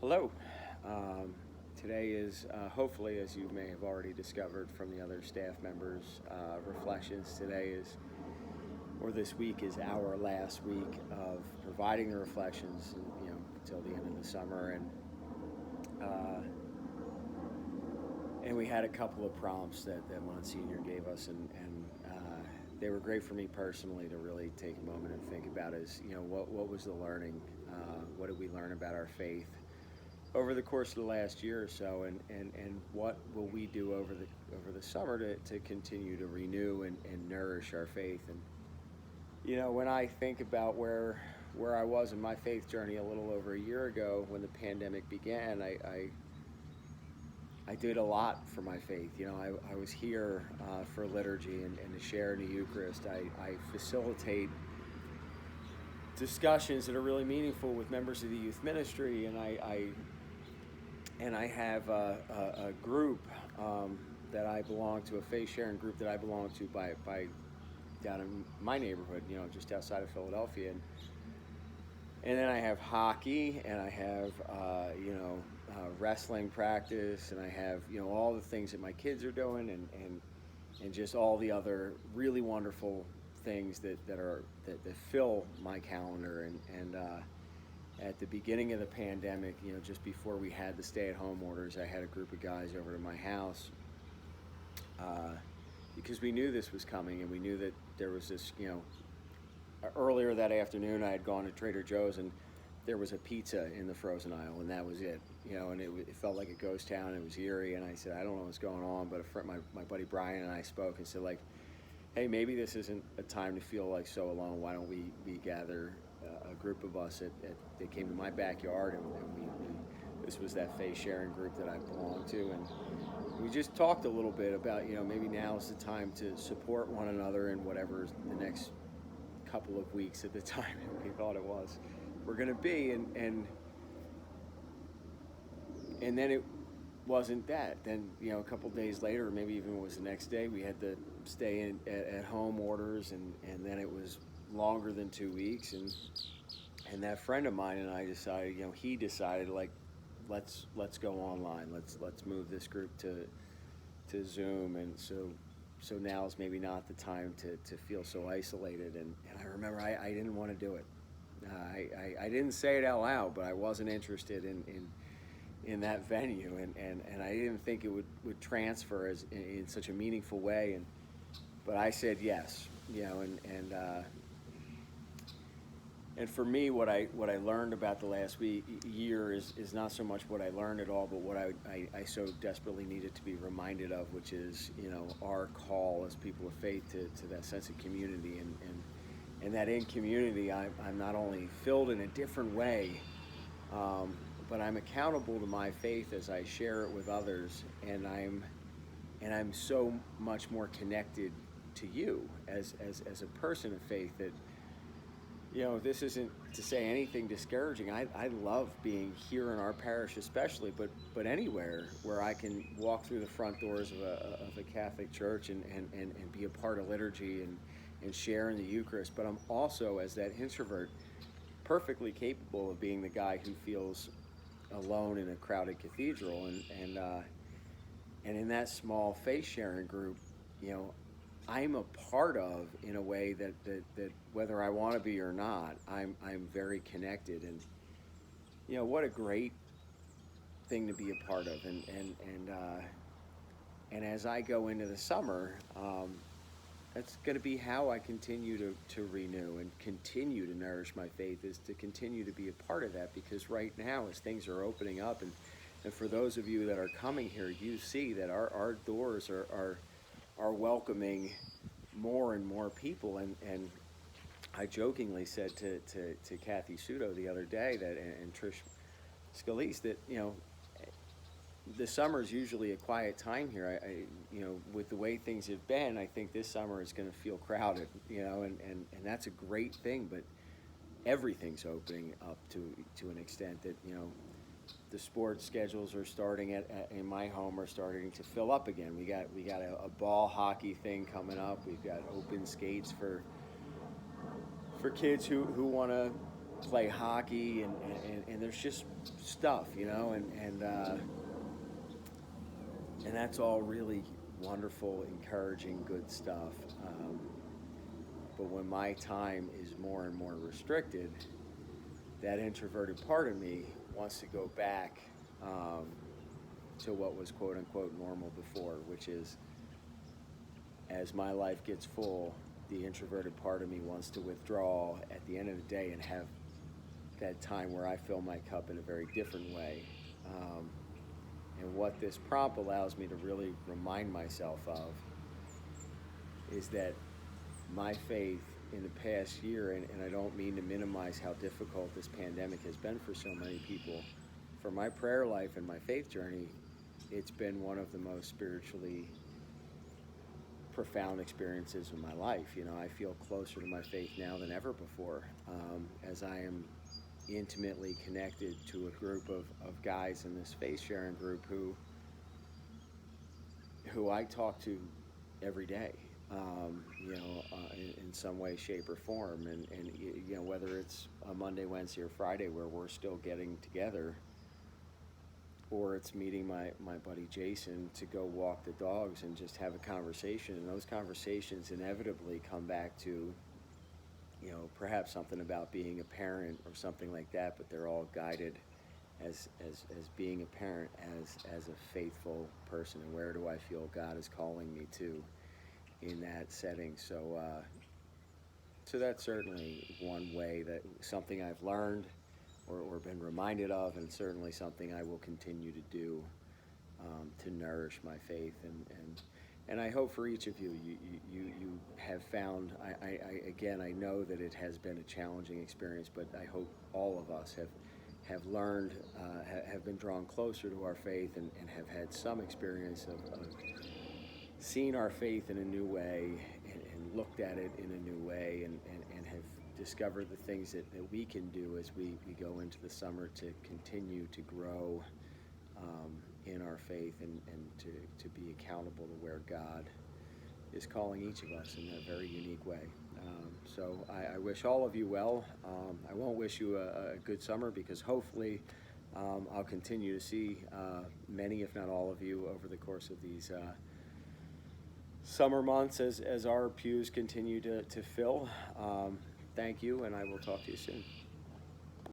Hello. Um, Today is, hopefully, as you may have already discovered from the other staff members' reflections, today is, or this week is our last week of providing the reflections, until the end of the summer, uh, and we had a couple of prompts that Monsignor gave us, and they were great for me personally to really take a moment and think about. Is what was the learning? What did we learn about our faith over the course of the last year or so, and what will we do over the summer to continue to renew and nourish our faith? And when I think about where I was in my faith journey a little over a year ago when the pandemic began, I did a lot for my faith. I was here for liturgy and to share in the Eucharist. I facilitate discussions that are really meaningful with members of the youth ministry, and I have a group that I belong to, a faith sharing group that I belong to by down in my neighborhood, just outside of Philadelphia, and then I have hockey, and I have wrestling practice, and I have all the things that my kids are doing, and just all the other really wonderful things that fill my calendar, and at the beginning of the pandemic, just before we had the stay-at-home orders, I had a group of guys over to my house uh, because we knew this was coming, and we knew that there was this. Earlier that afternoon, I had gone to Trader Joe's, and there was a pizza in the frozen aisle, and that was it. And it felt like a ghost town. It was eerie, and I said, I don't know what's going on, but my buddy Brian and I spoke and said, like, hey, maybe this isn't a time to feel like so alone. Why don't we gather a group of us they came to my backyard, and this was that faith sharing group that I belong to, and we just talked a little bit about maybe now is the time to support one another in whatever the next couple of weeks at the time we thought it was we're going to be, and then it wasn't that. Then a couple days later, maybe even it was the next day, we had the stay in at home orders, and then it was longer than 2 weeks, and that friend of mine and I decided, he decided, like, let's go online, let's move this group to Zoom, and so now is maybe not the time to feel so isolated, and I remember I didn't want to do it. I didn't say it out loud, but I wasn't interested in that venue, and I didn't think it would transfer as in such a meaningful way, but I said yes, and for me, what I learned about the last year is not so much what I learned at all, but what I so desperately needed to be reminded of, which is our call as people of faith to that sense of community, and that in community I'm not only filled in a different way, but I'm accountable to my faith as I share it with others, and I'm so much more connected to you as a person of faith that. This isn't to say anything discouraging. I love being here in our parish, especially, but anywhere where I can walk through the front doors of a Catholic church and be a part of liturgy and share in the Eucharist. But I'm also, as that introvert, perfectly capable of being the guy who feels alone in a crowded cathedral. And in that small faith sharing group, you know, I'm a part of in a way that whether I want to be or not, I'm very connected, and what a great thing to be a part of, and as I go into the summer, that's going to be how I continue to renew and continue to nourish my faith, is to continue to be a part of that, because right now as things are opening up, and for those of you that are coming here, you see that our doors are welcoming more and more people, and I jokingly said to Kathy Sudo the other day that, and Trish Scalise, that the summer is usually a quiet time here. With the way things have been, I think this summer is going to feel crowded, and that's a great thing. But everything's opening up to an extent that the sports schedules are starting in my home are starting to fill up again. We got a ball hockey thing coming up. We've got open skates for kids who want to play hockey, and there's just stuff, and that's all really wonderful, encouraging, good stuff. But when my time is more and more restricted, that introverted part of me wants to go back um, to what was quote unquote normal before, which is as my life gets full, the introverted part of me wants to withdraw at the end of the day and have that time where I fill my cup in a very different way. Um, and what this prompt allows me to really remind myself of is that my faith in the past year, and I don't mean to minimize how difficult this pandemic has been for so many people, for my prayer life and my faith journey, it's been one of the most spiritually profound experiences in my life. I feel closer to my faith now than ever before, as I am intimately connected to a group of guys in this faith sharing group who I talk to every day, in some way, shape, or form. And whether it's a Monday, Wednesday, or Friday where we're still getting together, or it's meeting my buddy Jason to go walk the dogs and just have a conversation. And those conversations inevitably come back to, perhaps something about being a parent or something like that, but they're all guided as being a parent, as a faithful person, and where do I feel God is calling me to in that setting. So that's certainly one way, that something I've learned or been reminded of, and certainly something I will continue to do to nourish my faith. And I hope for each of you, you have found, again, I know that it has been a challenging experience, but I hope all of us have learned, have been drawn closer to our faith, and have had some experience of seeing our faith in a new way, and looked at it in a new way, and have discovered the things that we can do as we go into the summer to continue to grow in our faith, and to be accountable to where God is calling each of us in a very unique way. So I wish all of you well. I won't wish you a good summer, because hopefully I'll continue to see many, if not all of you, over the course of these summer months as our pews continue to fill. Thank you, and I will talk to you soon.